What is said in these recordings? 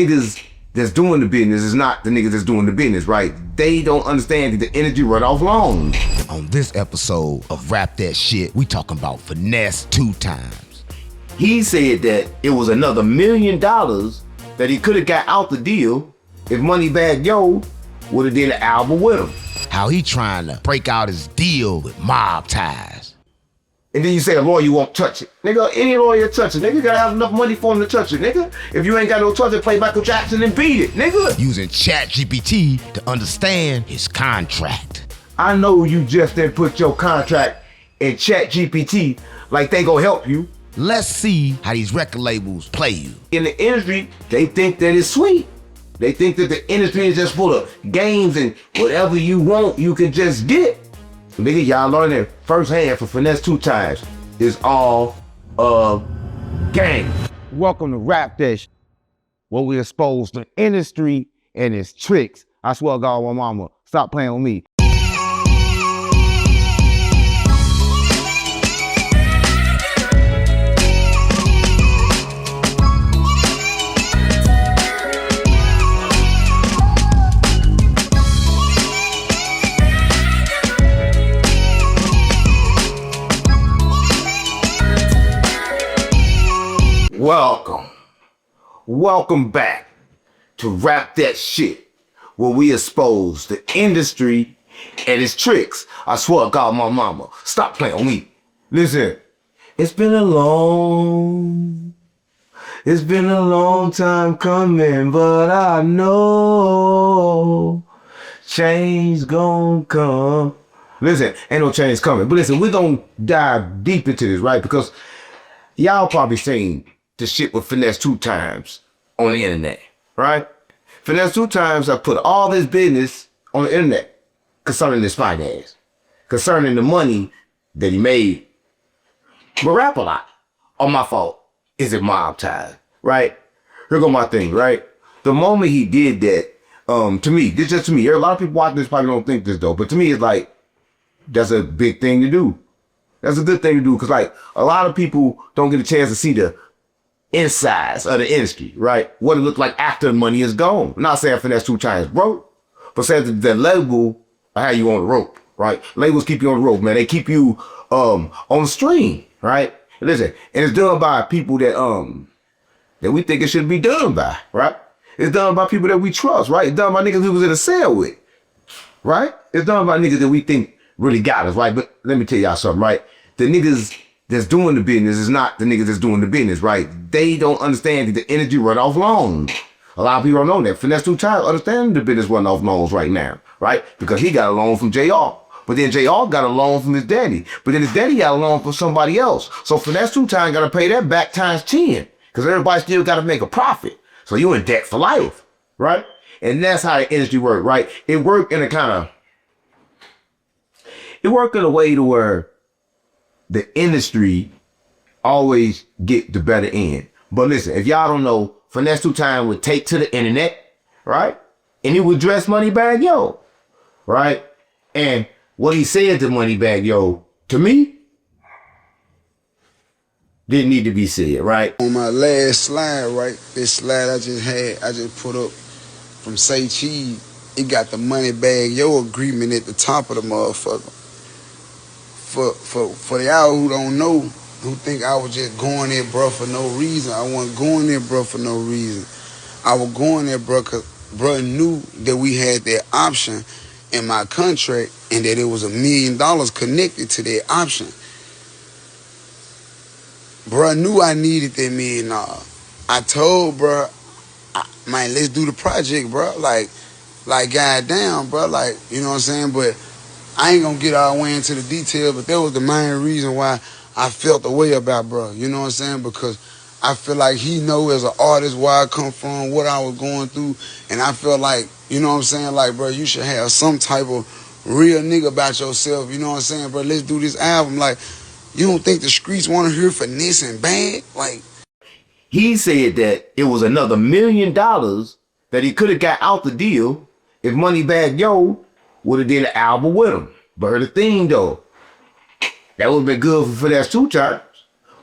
Niggas that's doing the business is not the niggas that's doing the business, right? They don't understand that the energy run off long. On this episode of Rap That Shit, we talking about Finesse2Tymes. He said that it was another $1 million that he could have got out the deal if Moneybagg Yo would have did an album with him. How he trying to break out his deal with mob ties. And then you say a lawyer won't touch it. Nigga, any lawyer touch it. Nigga gotta have enough money for him to touch it, nigga. If you ain't got no touch it, play Michael Jackson and beat it, nigga. Using ChatGPT to understand his contract. I know you just didn't put your contract in ChatGPT like they gonna help you. Let's see how these record labels play you. In the industry, they think that it's sweet. They think that the industry is just full of games and whatever you want, you can just get. Nigga, y'all learn it firsthand from Finesse2Tymes. It's all a game. Welcome to Rap That Shit, where we expose the industry and its tricks. I swear to God, my mama, stop playing with me. Welcome back to Rap That Shit, where we expose the industry and its tricks. I swear to God, my mama, stop playing with me. Listen, it's been a long time coming, but I know change gon' come. Listen, ain't no change coming, but listen, we're gonna dive deep into this, right? Because y'all probably seen the shit with Finesse2Tymes on the internet, right? Finesse2Tymes have put all this business on the internet concerning this finance, concerning the money that he made. But rap a lot. On my fault. Is it mob ties, right? Here go my thing, right? The moment he did that, to me, this just to me, a lot of people watching this probably don't think this though, but to me it's like, that's a big thing to do. That's a good thing to do, because like, a lot of people don't get a chance to see the insides of the industry, right? What it looked like after the money is gone. I'm not saying Finesse2Tymes broke, but saying that the label will have you on the rope, right? Labels keep you on the rope, man. They keep you on the stream, right? Listen, and it's done by people that that we think it should be done by, right? It's done by people that we trust, right? It's done by niggas we was in a cell with, right? It's done by niggas that we think really got us, right? But let me tell y'all something, right? The niggas that's doing the business is not the niggas that's doing the business, right? They don't understand that the energy run off loans. A lot of people don't know that. Finesse2Tymes understand the business run off loans right now, right? Because he got a loan from JR. But then JR got a loan from his daddy. But then his daddy got a loan from somebody else. So Finesse2Tymes got to pay that back times 10. Because everybody still got to make a profit. So you in debt for life, right? And that's how the industry works, right? It worked in a way to where the industry always get the better end. But listen, if y'all don't know, Finesse2Tymes would take to the internet, right? And he would dress Moneybagg Yo, right? And what he said to Moneybagg Yo, to me, didn't need to be said, right? On my last slide, right? This slide I just put up from Say Cheese, it got the Moneybagg Yo agreement at the top of the motherfucker. For y'all who don't know, who think I was just going there, bro, for no reason. I wasn't going there, bro, for no reason. I was going there, bro, because bro knew that we had that option in my contract and that it was $1 million connected to that option. Bro knew I needed that $1 million. I told bro, man, let's do the project, bro. Like goddamn, bro. Like, you know what I'm saying? But I ain't gonna get all the way into the detail, but that was the main reason why I felt the way about bro. You know what I'm saying? Because I feel like he know as an artist where I come from, what I was going through, and I feel like, you know what I'm saying? Like, bro, you should have some type of real nigga about yourself. You know what I'm saying, bro? Let's do this album. Like, you don't think the streets want to hear Finesse and Bag? Like, he said that it was another $1 million that he could have got out the deal if Moneybagg Yo would have did an album with him. But the thing though, that would have been good for Finesse2Tymes.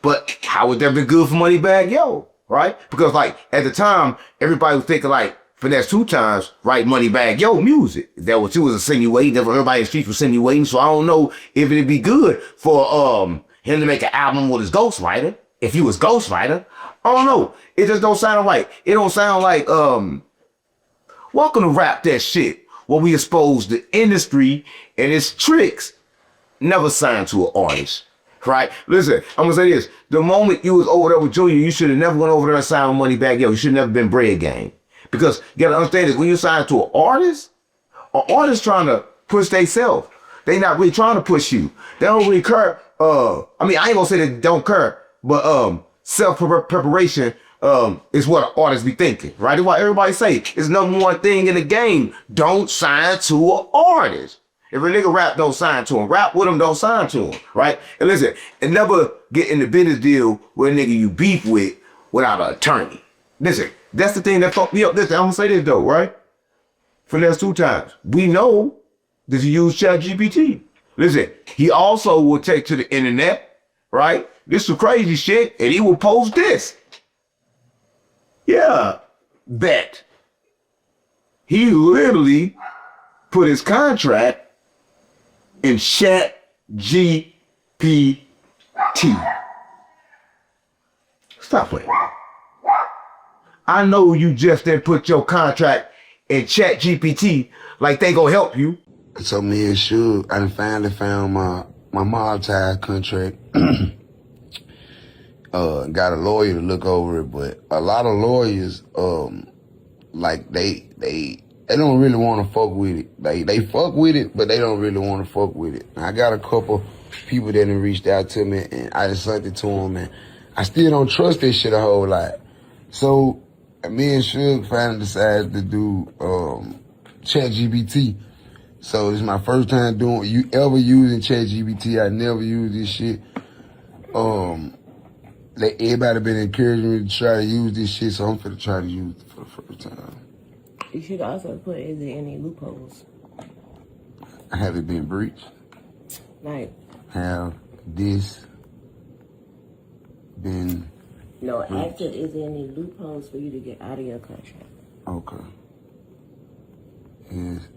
But how would that be good for Moneybagg Yo? right? Because like at the time, everybody was thinking like Finesse2Tymes, right? Money bag, yo, music. That was, she was insinuating. That's what everybody in the streets was insinuating. So I don't know if it'd be good for him to make an album with his ghostwriter. If he was ghostwriter, I don't know. It just don't sound right. It don't sound like welcome to Rap That Shit, where we expose the industry and its tricks. Never signed to an artist. Right? Listen, I'm gonna say this. The moment you was over there with Junior, you should have never went over there and signed Money Bag Yo. You should have never been Bread Gang. Because you gotta understand this, when you sign to an artist trying to push themselves. They not really trying to push you. They don't really care. I mean, I ain't gonna say they don't care, but self-preparation is what an artist be thinking, right? That's why everybody say it's number one thing in the game. Don't sign to an artist. If a nigga rap, don't sign to him. Rap with him, don't sign to him, right? And listen, and never get in the business deal with a nigga you beef with without an attorney. Listen, that's the thing that fucked me up. Listen, I'm gonna say this though, right? Finesse2Tymes. We know that you use ChatGPT. Listen, he also will take to the internet, right? This is crazy shit, and he will post this. Yeah, bet. He literally put his contract in ChatGPT. Stop playing. I know you just didn't put your contract in ChatGPT like they gonna help you. So me and Suge, I finally found my mob tie contract. Got a lawyer to look over it, but a lot of lawyers, like they don't really want to fuck with it. They fuck with it, but they don't really want to fuck with it. I got a couple people that done reached out to me, and I just sent it to them, and I still don't trust this shit a whole lot. So me and Suge finally decided to do ChatGPT. So this is my first time using ChatGPT. I never used this shit. Everybody been encouraging me to try to use this shit, so I'm finna try to use it for the first time. You should also put, is there any loopholes? Have it been breached? Like, Have this been... No, ask it, is there any loopholes for you to get out of your contract? Okay. Yes.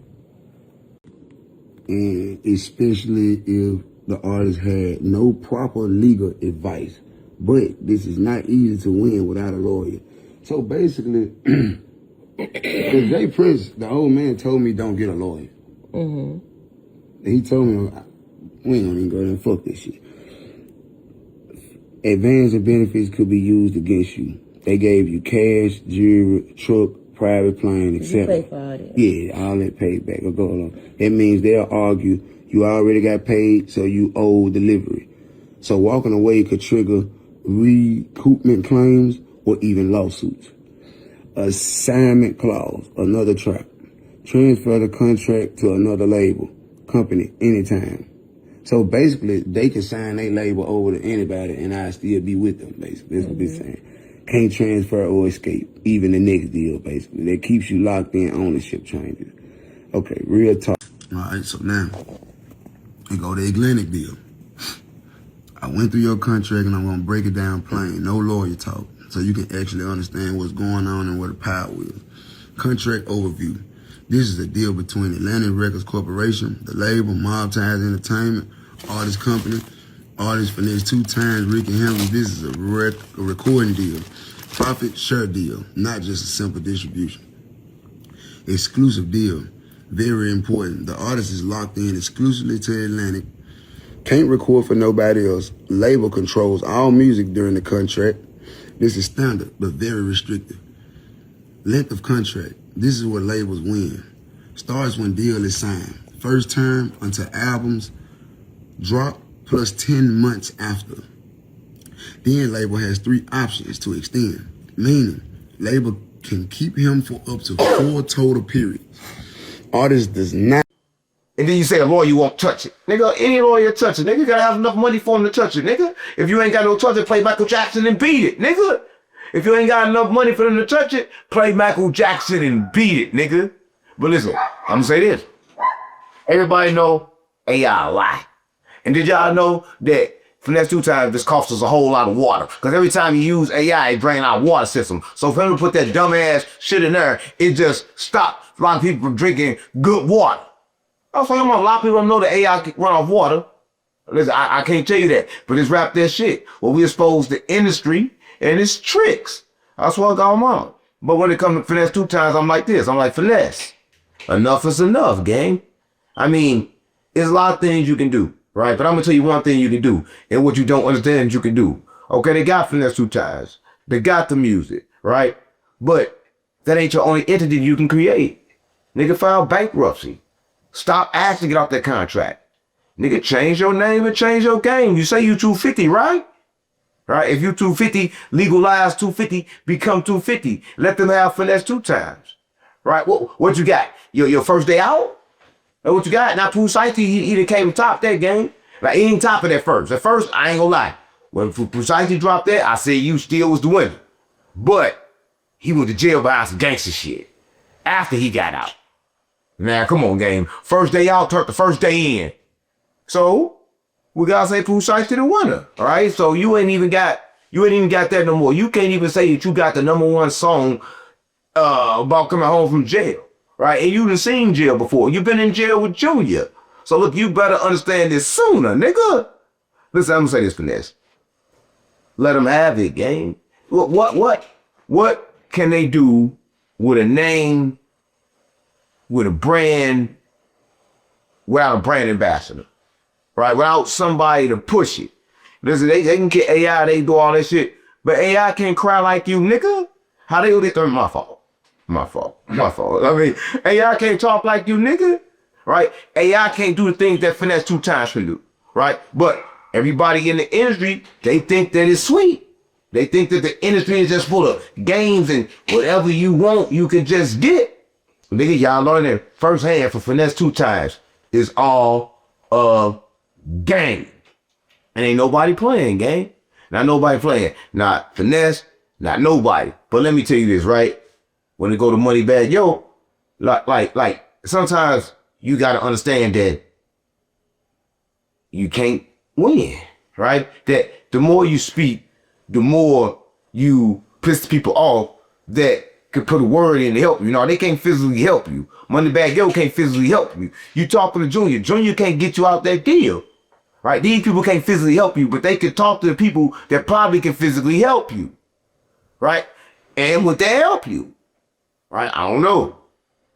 And especially if the artist had no proper legal advice. But this is not easy to win without a lawyer. So basically, if Jay Prince, the old man told me don't get a lawyer. Mm-hmm. And he told me, we ain't gonna even go there and fuck this shit. Advance and benefits could be used against you. They gave you cash, jewelry, truck, private plane, etc. You pay for all that? Yeah, all that paid back will go along. That means they'll argue you already got paid, so you owe delivery. So walking away could trigger recoupment claims or even lawsuits. Assignment clause, another trap. Transfer the contract to another label, company, anytime. So basically, they can sign their label over to anybody and I still be with them, basically. That's what they're saying. Can't transfer or escape, even the next deal, basically. That keeps you locked in, ownership changes. Okay, real talk. All right, so now, we go to the Atlantic deal. I went through your contract and I'm gonna break it down plain, no lawyer talk, so you can actually understand what's going on and what the power is. Contract overview. This is a deal between Atlantic Records Corporation, the label, Mob Ties Entertainment, artist company, artist Finesse2Tymes, Rick and Hamlin. This is a recording deal. Profit share deal, not just a simple distribution. Exclusive deal, very important. The artist is locked in exclusively to Atlantic. Can't record for nobody else. Label controls all music during the contract. This is standard, but very restrictive. Length of contract. This is what labels win. Starts when deal is signed. First term until albums drop plus 10 months after. Then label has 3 options to extend. Meaning, label can keep him for up to 4 total periods. Artist does not. And then you say a lawyer won't touch it. Nigga, any lawyer touch it. Nigga, gotta have enough money for him to touch it, nigga. If you ain't got no touch it, play Michael Jackson and beat it, nigga. If you ain't got enough money for them to touch it, play Michael Jackson and beat it, nigga. But listen, I'm gonna say this. Everybody know AI a lie. And did y'all know that Finesse2Tymes just costs us a whole lot of water. Because every time you use AI, it drains our water system. So for him to put that dumbass shit in there, it just stops a lot of people from drinking good water. Also, a lot of people don't know the AI can run off water. Listen, I can't tell you that, but it's rap that shit. Well, we expose the industry and its tricks. That's what I got them on. But when it comes to Finesse2Tymes, I'm like this. I'm like, Finesse. Enough is enough, gang. I mean, there's a lot of things you can do, right? But I'm going to tell you one thing you can do and what you don't understand you can do. Okay, they got Finesse2Tymes. They got the music, right? But that ain't your only entity you can create. Nigga, file bankruptcy. Stop asking to get off that contract. Nigga, change your name and change your game. You say you 250, right? Right? If you 250, legalize 250, become 250. Let them have Finesse2Tymes. Right? What you got? Your first day out? That's what you got? Now, Pusite, he done came top that game. Like, he ain't top of that first. At first, I ain't gonna lie. When Pusite dropped that, I said you still was the winner. But he went to jail behind some gangster shit after he got out. Now, come on, game. First day out, turned the first day in. So, we gotta say Pusite to the winner, all right? So you ain't even got that no more. You can't even say that you got the #1 song about coming home from jail, right? And you done seen jail before. You've been in jail with Junior. So look, you better understand this sooner, nigga. Listen, I'm gonna say this, Finesse. Let them have it, gang. What can they do with a name, with a brand, without a brand ambassador? Right, without somebody to push it. Listen, they can get AI, they do all that shit, but AI can't cry like you, nigga. How they do it? My fault. My fault. I mean, AI can't talk like you, nigga. Right? AI can't do the things that Finesse2Tymes can do. Right? But everybody in the industry, they think that it's sweet. They think that the industry is just full of games and whatever you want, you can just get. Nigga, y'all learning it firsthand for Finesse2Tymes is all of game. And ain't nobody playing, gang. Not nobody playing. Not Finesse, not nobody. But let me tell you this, right? When it go to money bag, yo, like sometimes you gotta understand that you can't win, right? That the more you speak, the more you piss people off that could put a word in to help you. No, they can't physically help you. Moneybagg Yo can't physically help you. You talking to Junior. Junior can't get you out that deal. Right? These people can't physically help you, but they can talk to the people that probably can physically help you. Right? And would they help you? Right? I don't know.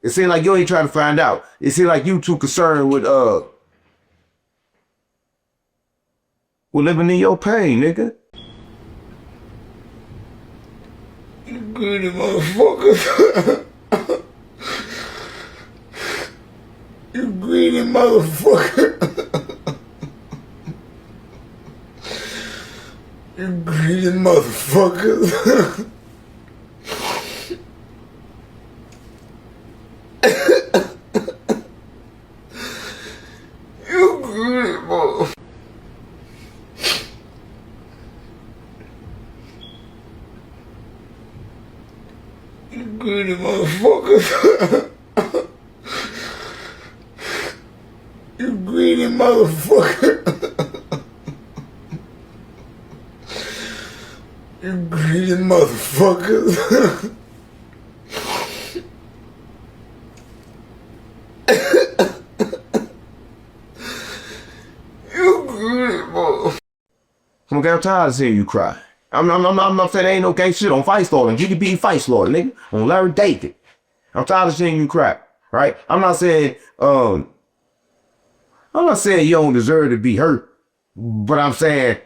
It seems like you ain't trying to find out. It seems like you too concerned with living in your pain, nigga. You greedy motherfuckers. You greedy motherfucker. You greedy motherfuckers. You greedy motherfuckers. You greedy motherfuckers. You greedy motherfucker. You greedy motherfuckers. You greedy motherfuckers. I'm tired of seeing you cry. I'm not saying there ain't no gang shit on Fight Slaughter. You can be Fight Slaughter, nigga. On Larry David. I'm tired of seeing you cry. Right? I'm not saying you don't deserve to be hurt, but I'm saying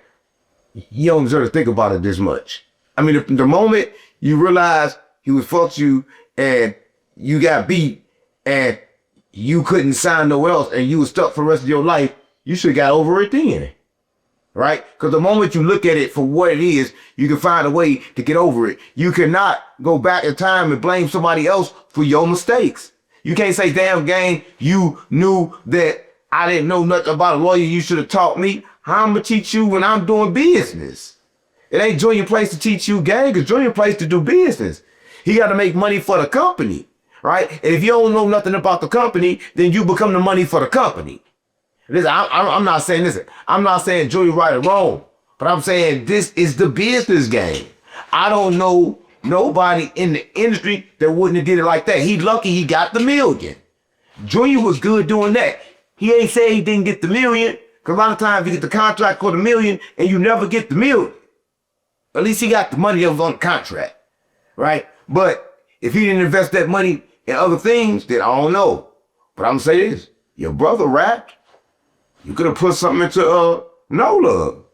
you don't deserve to think about it this much. I mean, the moment you realize he was fucked you and you got beat and you couldn't sign nowhere else and you was stuck for the rest of your life, you should have got over it then. Right? Because the moment you look at it for what it is, you can find a way to get over it. You cannot go back in time and blame somebody else for your mistakes. You can't say, damn gang, you knew that I didn't know nothing about a lawyer. You should have taught me. How I'm going to teach you when I'm doing business? It ain't Junior place to teach you, gang. It's Junior place to do business. He got to make money for the company, right? And if you don't know nothing about the company, then you become the money for the company. Listen, I'm not saying, listen, I'm not saying Joey right or wrong, but I'm saying this is the business game. I don't know nobody in the industry that wouldn't have did it like that. He lucky he got the million. Junior was good doing that. He ain't say he didn't get the million, because a lot of times you get the contract for the million and you never get the million. At least he got the money that was on the contract, right? But if he didn't invest that money in other things, then I don't know. But I'm gonna say this, your brother rapped, you could have put something into No Love,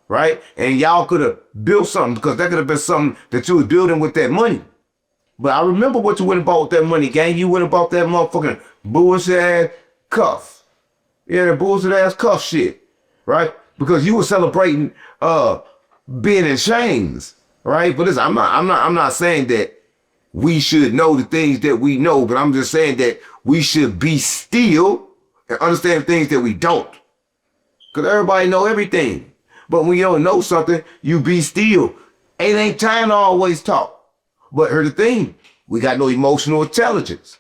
right? And y'all could have built something, because that could have been something that you was building with that money. But I remember what you went and bought with that money, gang. You went and bought that motherfucking bullshit ass cuff. Yeah, that bullshit ass cuff shit, right? Because you were celebrating being in chains, right? But listen, I'm not saying that we should know the things that we know, but I'm just saying that we should be still and understand things that we don't. Because everybody know everything. But when you don't know something, you be still. It ain't time to always talk. But here's the thing, we got no emotional intelligence.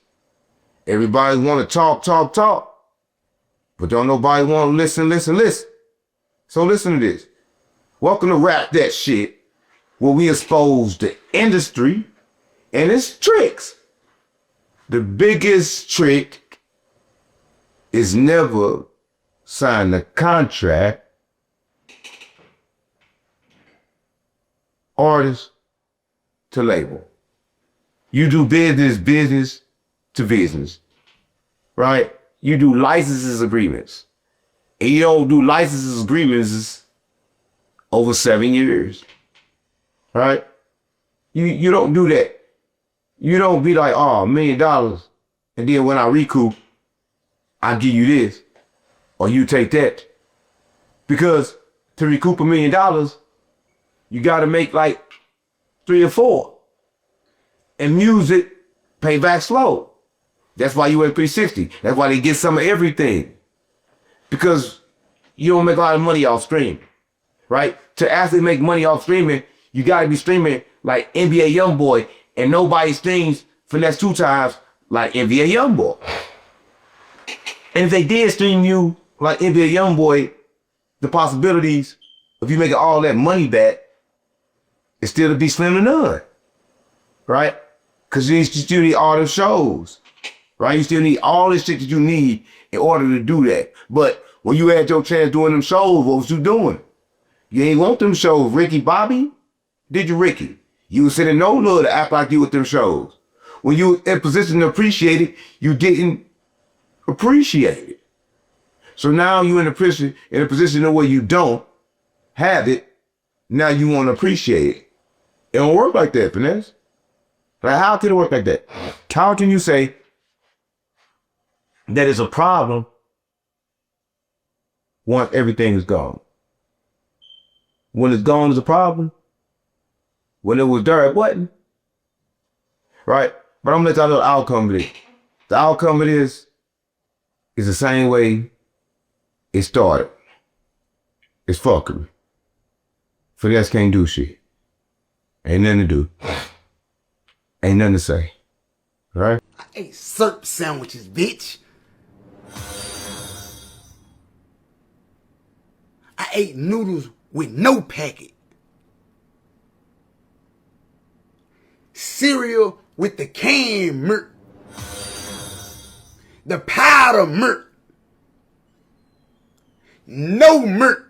Everybody want to talk, but don't nobody want to listen. So listen to this. Welcome to Rap That Shit, where we expose the industry and its tricks. The biggest trick is never sign a contract. Artist to label. You do business to business, right? You do licenses agreements. And you don't do licenses agreements over 7 years, right? You don't do that. You don't be like, oh, $1 million. And then when I recoup, I give you this, or you take that. Because to recoup $1 million, you got to make like 3 or 4. And music pay back slow. That's why you at 360. That's why they get some of everything. Because you don't make a lot of money off streaming, right? To actually make money off streaming, you got to be streaming like NBA Youngboy, and nobody streams Finesse2Tymes like NBA Youngboy. And if they did stream you like NBA Youngboy, the possibilities of you making all that money back is still to be slim to none, right? Because you still need all the shows, right? You still need all this shit that you need in order to do that. But when you had your chance doing them shows, what was you doing? You ain't want them shows, Ricky Bobby? Did you, Ricky? You was sitting No Love to act like you with them shows. When you in position to appreciate it, you didn't appreciate it. So now you in a position where you don't have it, now you want to appreciate it. It don't work like that, Finesse. Like, how can it work like that? How can you say that it's a problem once everything is gone? When it's gone, it's a problem. When it was there, it wasn't. Right? But I'm gonna let y'all know the outcome of it. The outcome of this is the same way it started. It's fuckery. Finesse can't do shit. Ain't nothing to do. Ain't nothing to say. Right? I ate syrup sandwiches, bitch. I ate noodles with no packet. Cereal with the canned milk. The powder milk. No milk.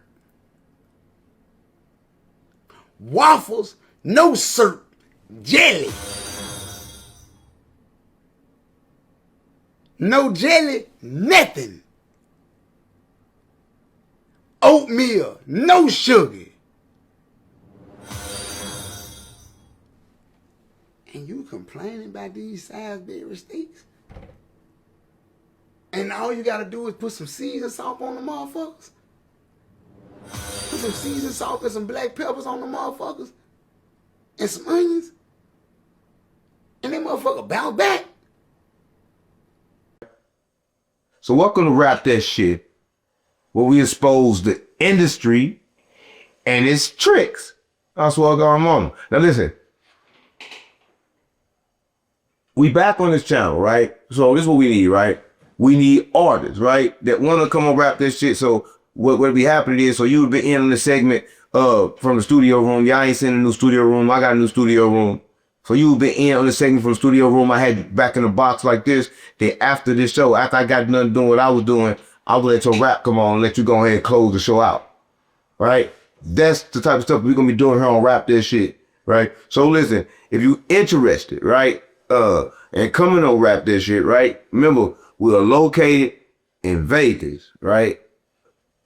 Waffles, no syrup. Jelly. No jelly, nothing. Oatmeal, no sugar. And you complaining about these Salisbury steaks? And all you gotta do is put some seasoning salt on the motherfuckers? Put some seasoning salt and some black peppers on the motherfuckers? And some onions? And that motherfucker bounce back? So welcome to Rap That Shit, where we expose the industry and its tricks. That's what going on. Now listen, we back on this channel, right? So this is what we need, right? we need artists, right? That want to come and rap this shit. So what be happening is, so you would be in on the segment from the studio room. Y'all ain't seen a new studio room. I got a new studio room. So you would be in on the segment from the studio room. I had back in the box like this. Then after this show, after I got done doing what I was doing, I would let your rap come on and let you go ahead and close the show out. Right? That's the type of stuff we're gonna be doing here on Rap This Shit. Right? So listen, if you interested, right, and coming on Rap This Shit, right? Remember, we are located in Vegas, right?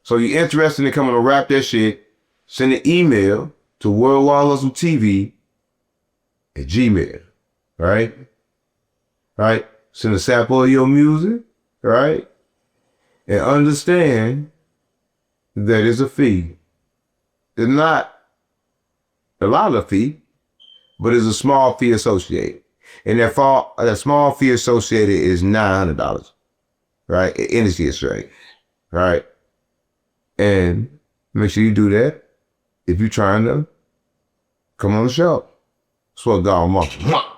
So you're interested in coming to Rap That Shit, send an email to worldwidehustletv@gmail, right? Right? Send a sample of your music, right? And understand that it's a fee. It's not a lot of fee, but it's a small fee associated. And that small fee associated is $900, right? Industry exchange, right? And make sure you do that if you're trying to come on the show. That's what God wants.